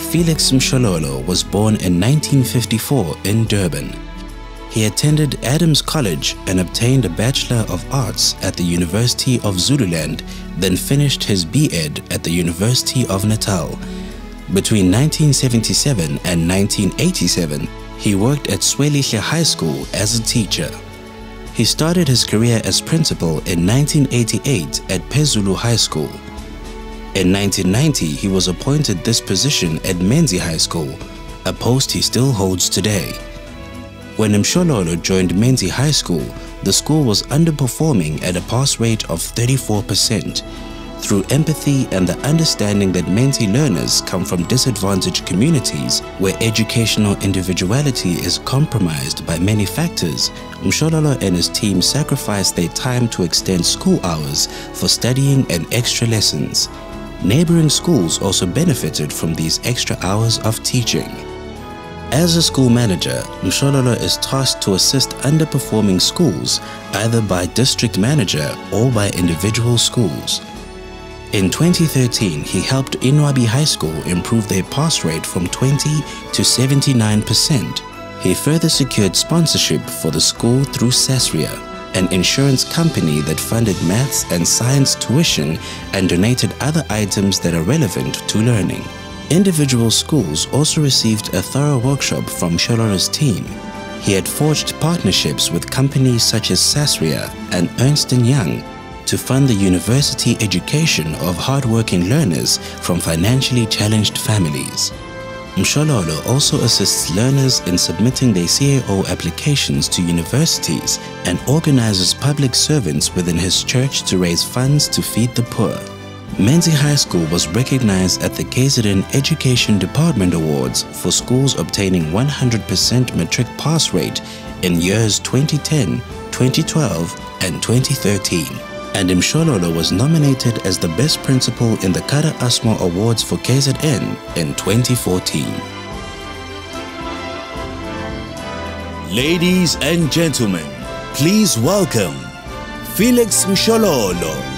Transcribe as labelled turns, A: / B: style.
A: Felix Mshololo was born in 1954 in Durban. He attended Adams College and obtained a Bachelor of Arts at the University of Zululand, then finished his B.Ed at the University of Natal. Between 1977 and 1987, he worked at Swelihle High School as a teacher. He started his career as principal in 1988 at Phezulu High School. In 1990, he was appointed this position at Menzi High School, a post he still holds today. When Mshololo joined Menzi High School, the school was underperforming at a pass rate of 34%. Through empathy and the understanding that Menzi learners come from disadvantaged communities where educational individuality is compromised by many factors, Mshololo and his team sacrificed their time to extend school hours for studying and extra lessons. Neighboring schools also benefited from these extra hours of teaching. As a school manager, Mshololo is tasked to assist underperforming schools either by district manager or by individual schools. In 2013, he helped Inwabi High School improve their pass rate from 20 to 79%. He further secured sponsorship for the school through Sasria, an insurance company that funded maths and science tuition and donated other items that are relevant to learning. Individual schools also received a thorough workshop from Mshololo's team. He had forged partnerships with companies such as Sasria and Ernst & Young to fund the university education of hard-working learners from financially challenged families. Mshololo also assists learners in submitting their CAO applications to universities and organizes public servants within his church to raise funds to feed the poor. Menzi High School was recognized at the KZN Education Department Awards for schools obtaining 100% matric pass rate in years 2010, 2012, and 2013. And Mshololo was nominated as the best principal in the Kara Asma Awards for KZN in 2014.
B: Ladies and gentlemen, please welcome Felix Mshololo.